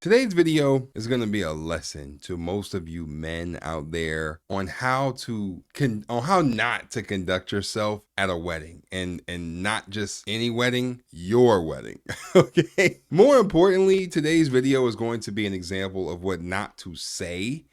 Today's video is going to be a lesson to most of you men out there on how not to conduct yourself at a wedding, and not just any wedding, your wedding. Okay. More importantly, today's video is going to be an example of what not to say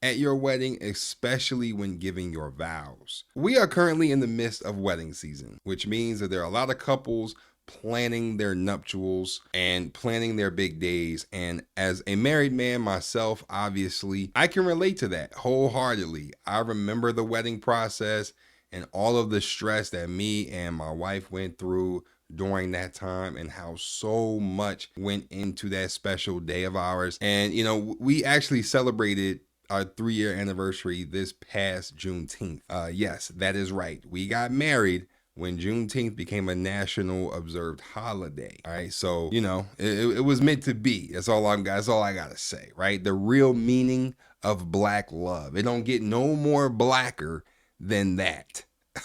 at your wedding, especially when giving your vows. We are currently in the midst of wedding season, which means that there are a lot of couples planning their nuptials and planning their big days. And as a married man myself, obviously, I can relate to that wholeheartedly. I remember the wedding process and all of the stress that me and my wife went through during that time, and how so much went into that special day of ours. And, you know, we actually celebrated our 3-year anniversary this past Juneteenth. Yes, that is right. We got married when Juneteenth became a national observed holiday. All right, so you know it was meant to be. That's all I gotta say, right? The real meaning of black love. It don't get no more blacker than that.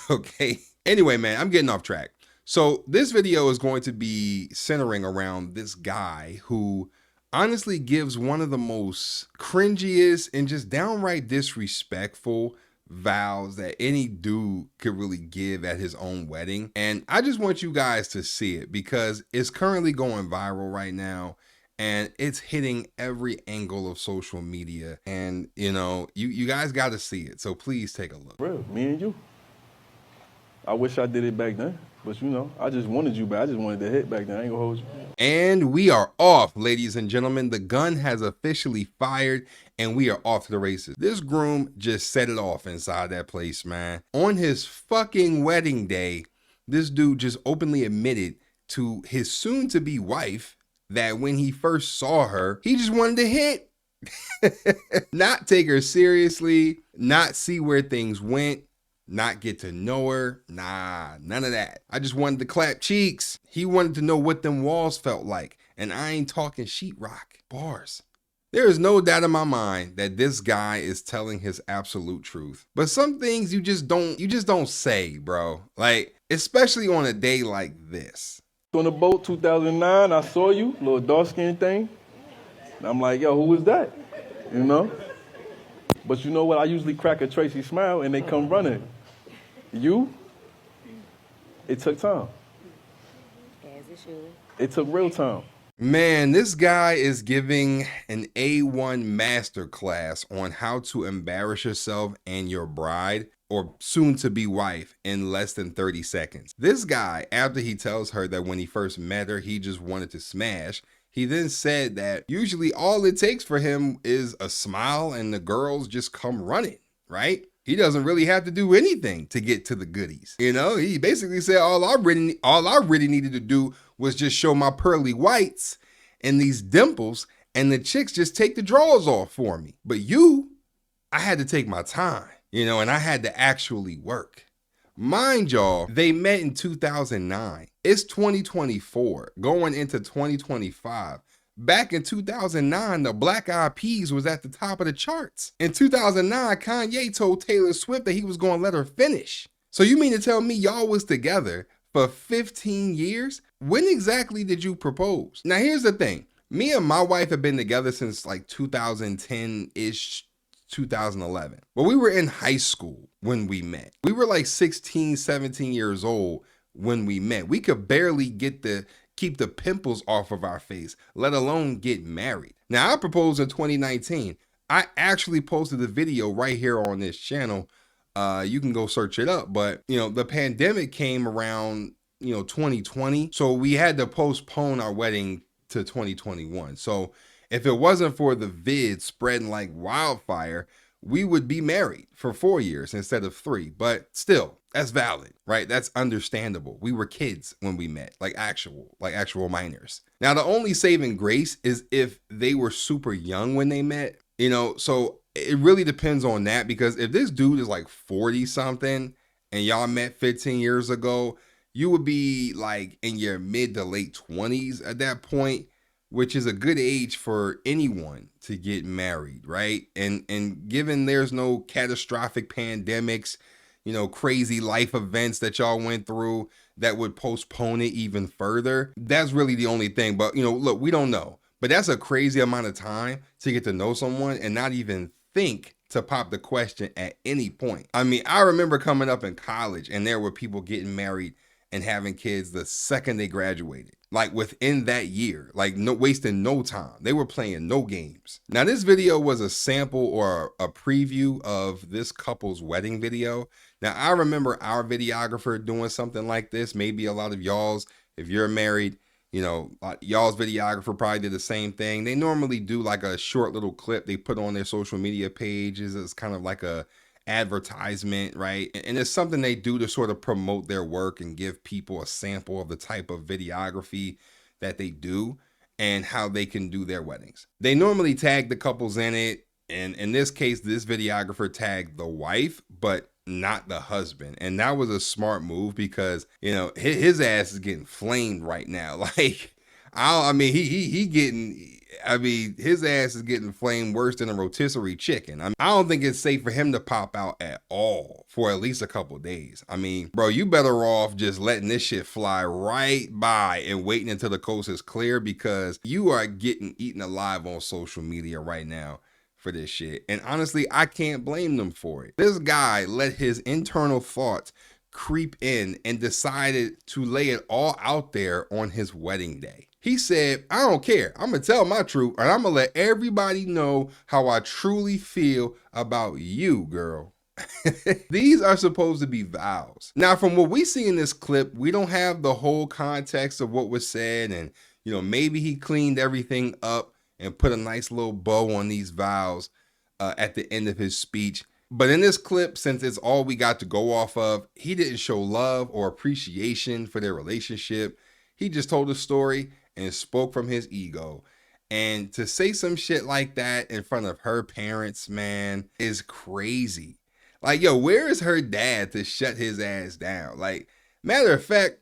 Okay. Anyway, man, I'm getting off track. So this video is going to be centering around this guy who honestly gives one of the most cringiest and just downright disrespectful vows that any dude could really give at his own wedding. And I just want you guys to see it because it's currently going viral right now, and it's hitting every angle of social media. And you know, you guys got to see it, so please take a look. Real, me and you. I wish I did it back then, but you know, I just wanted you back. I just wanted to hit back then. I ain't gonna hold you. And we are off, ladies and gentlemen. The gun has officially fired, and we are off to the races. This groom just set it off inside that place, man. On his fucking wedding day, this dude just openly admitted to his soon-to-be wife that when he first saw her, he just wanted to hit. Not take her seriously, not see where things went, not get to know her. Nah, none of that. I just wanted to clap cheeks. He wanted to know what them walls felt like. And I ain't talking sheetrock. Bars. There is no doubt in my mind that this guy is telling his absolute truth. But some things you just don't say, bro. Like, especially on a day like this. On the boat 2009, I saw you, little dark skin thing. And I'm like, yo, who was that? You know? But you know what? I usually crack a Tracy smile and they come running. You? It took time. As it should. It took real time. Man, this guy is giving an A1 masterclass on how to embarrass yourself and your bride or soon-to-be wife in less than 30 seconds. This guy, after he tells her that when he first met her, he just wanted to smash, he then said that usually all it takes for him is a smile and the girls just come running, right? He doesn't really have to do anything to get to the goodies. You know, he basically said all I really needed to do was just show my pearly whites and these dimples, and the chicks just take the drawers off for me. But I had to take my time, you know, and I had to actually work. Mind y'all, they met in 2009. It's 2024, going into 2025. Back in 2009, the Black Eyed Peas was at the top of the charts. In 2009, Kanye told Taylor Swift that he was going to let her finish. So you mean to tell me y'all was together for 15 years? When exactly did you propose? Now, here's the thing. Me and my wife have been together since like 2010-ish, 2011. But we were in high school when we met. We were like 16, 17 years old when we met. We could barely keep the pimples off of our face, let alone get married. Now, I proposed in 2019. I actually posted the video right here on this channel. You can go search it up, but you know, the pandemic came around, 2020. So we had to postpone our wedding to 2021. So if it wasn't for the vid spreading like wildfire, we would be married for 4 years instead of 3. But still, that's valid, right? That's understandable. We were kids when we met, like actual minors. Now, the only saving grace is if they were super young when they met, so it really depends on that, because if this dude is like 40 something and y'all met 15 years ago, you would be like in your mid to late 20s at that point, which is a good age for anyone to get married, right? And given there's no catastrophic pandemics, crazy life events that y'all went through that would postpone it even further, that's really the only thing. But, look, we don't know. But that's a crazy amount of time to get to know someone and not even think to pop the question at any point. I mean, I remember coming up in college and there were people getting married and having kids the second they graduated, like within that year, like no wasting no time. They were playing no games. Now, this video was a sample or a preview of this couple's wedding video. Now, I remember our videographer doing something like this. Maybe a lot of y'all's, if you're married, you know, y'all's videographer probably did the same thing. They normally do like a short little clip they put on their social media pages. It's kind of like a advertisement, right? And it's something they do to sort of promote their work and give people a sample of the type of videography that they do and how they can do their weddings. They normally tag the couples in it. And in this case, this videographer tagged the wife, but not the husband. And that was a smart move because, you know, his ass is getting flamed right now. Like, I mean, he getting, I mean, his ass is getting flamed worse than a rotisserie chicken. I don't think it's safe for him to pop out at all for at least a couple days. I mean, bro, you better off just letting this shit fly right by and waiting until the coast is clear, because you are getting eaten alive on social media right now for this shit. And honestly, I can't blame them for it. This guy let his internal thoughts creep in and decided to lay it all out there on his wedding day. He said, I don't care. I'm going to tell my truth and I'm going to let everybody know how I truly feel about you, girl. These are supposed to be vows. Now, from what we see in this clip, we don't have the whole context of what was said. And, you know, maybe he cleaned everything up and put a nice little bow on these vows at the end of his speech. But in this clip, since it's all we got to go off of, he didn't show love or appreciation for their relationship. He just told a story and spoke from his ego. And to say some shit like that in front of her parents, man, is crazy. Like, yo, where is her dad to shut his ass down? Like, matter of fact,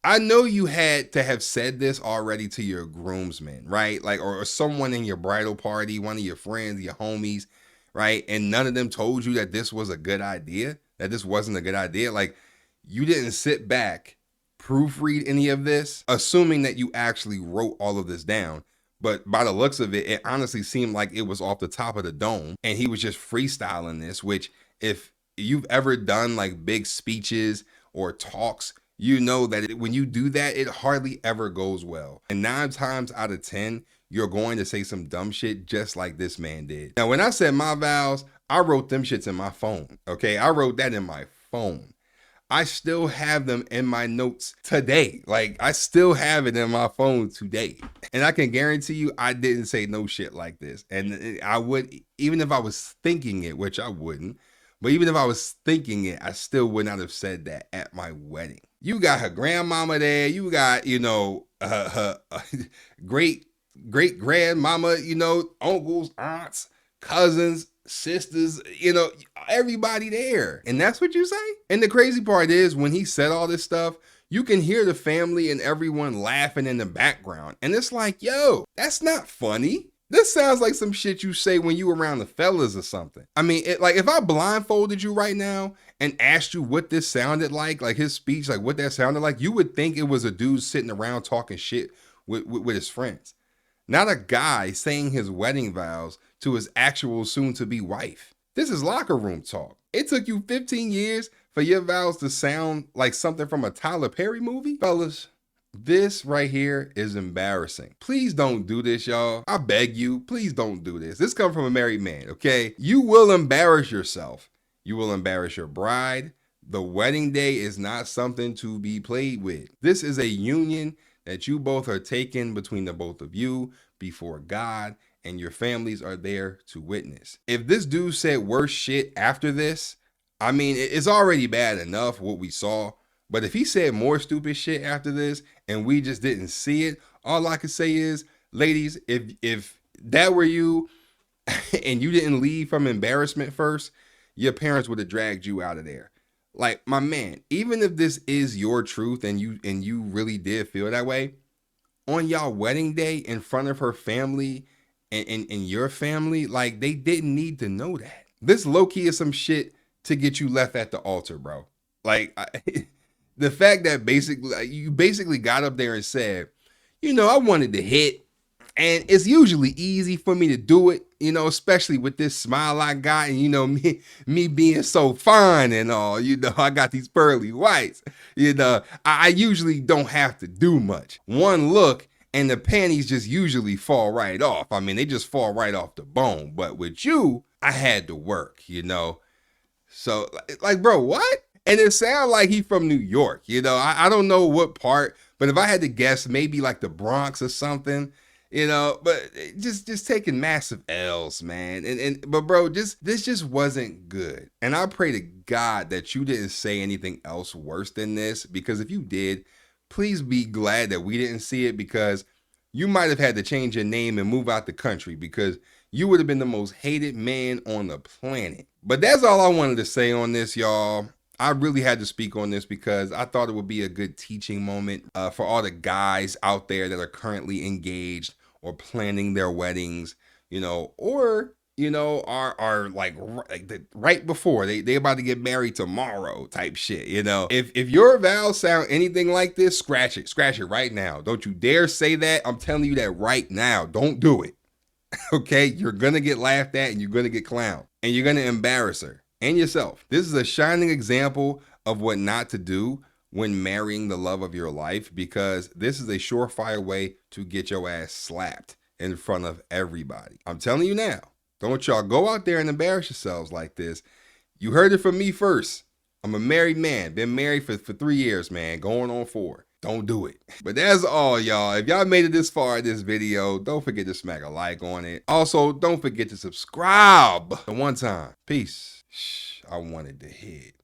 I know you had to have said this already to your groomsmen, right? Like, or someone in your bridal party, one of your friends, your homies, right? And none of them told you that this was a good idea, that this wasn't a good idea. Like, you didn't sit back, proofread any of this, assuming that you actually wrote all of this down. But by the looks of it, it honestly seemed like it was off the top of the dome and he was just freestyling this, which if you've ever done like big speeches or talks, you know that when you do that, it hardly ever goes well. And 9 times out of 10, you're going to say some dumb shit just like this man did. Now, when I said my vows, I wrote them shits in my phone, okay? I wrote that in my phone. I still have them in my notes today. Like, I still have it in my phone today. And I can guarantee you I didn't say no shit like this. And I would, even if I was thinking it, which I wouldn't, but even if I was thinking it, I still would not have said that at my wedding. You got her grandmama there. You got, you know, her great grandmama, you know, uncles, aunts, cousins, sisters, you know, everybody there. And that's what you say? And the crazy part is when he said all this stuff, you can hear the family and everyone laughing in the background. And it's like, yo, that's not funny. This sounds like some shit you say when you around the fellas or something. I mean, like if I blindfolded you right now and asked you what this sounded like his speech, like what that sounded like, you would think it was a dude sitting around talking shit with his friends. Not a guy saying his wedding vows to his actual soon-to-be wife. This is locker room talk. It took you 15 years for your vows to sound like something from a Tyler Perry movie? Fellas, this right here is embarrassing. Please don't do this, y'all. I beg you, please don't do this. This comes from a married man, okay? You will embarrass yourself. You will embarrass your bride. The wedding day is not something to be played with. This is a union that you both are taking between the both of you before God, and your families are there to witness. If this dude said worse shit after this, I mean, it's already bad enough what we saw. But if he said more stupid shit after this and we just didn't see it, all I can say is, ladies, if that were you and you didn't leave from embarrassment first, your parents would have dragged you out of there. Like, my man, even if this is your truth and you really did feel that way, on y'all wedding day in front of her family and your family, like, they didn't need to know that. This low-key is some shit to get you left at the altar, bro. Like, the fact that you basically got up there and said, you know, I wanted to hit, And it's usually easy for me to do it, you know, especially with this smile I got and, you know, me being so fine and all, you know, I got these pearly whites, you know, I usually don't have to do much. One look and the panties just usually fall right off. I mean, they just fall right off the bone. But with you, I had to work, you know. So, like, bro, what? And it sounds like he from New York, you know. I don't know what part, but if I had to guess, maybe like the Bronx or something, you know. But just taking massive L's, man. But bro, this just wasn't good. And I pray to God that you didn't say anything else worse than this, because if you did, please be glad that we didn't see it, because you might have had to change your name and move out the country, because you would have been the most hated man on the planet. But that's all I wanted to say on this, y'all. I really had to speak on this because I thought it would be a good teaching moment for all the guys out there that are currently engaged or planning their weddings, you know, or, you know, are like right before they about to get married tomorrow type shit, you know. If your vows sound anything like this, scratch it right now. Don't you dare say that. I'm telling you that right now. Don't do it. Okay, you're gonna get laughed at and you're gonna get clowned and you're gonna embarrass her and yourself. This is a shining example of what not to do when marrying the love of your life, because this is a surefire way to get your ass slapped in front of everybody. I'm telling you now, don't y'all go out there and embarrass yourselves like this. You heard it from me first. I'm a married man, been married for 3 years, man, going on 4. Don't do it. But that's all, y'all. If y'all made it this far in this video, don't forget to smack a like on it. Also, don't forget to subscribe. The one time. Peace. Shh, I wanted to hit.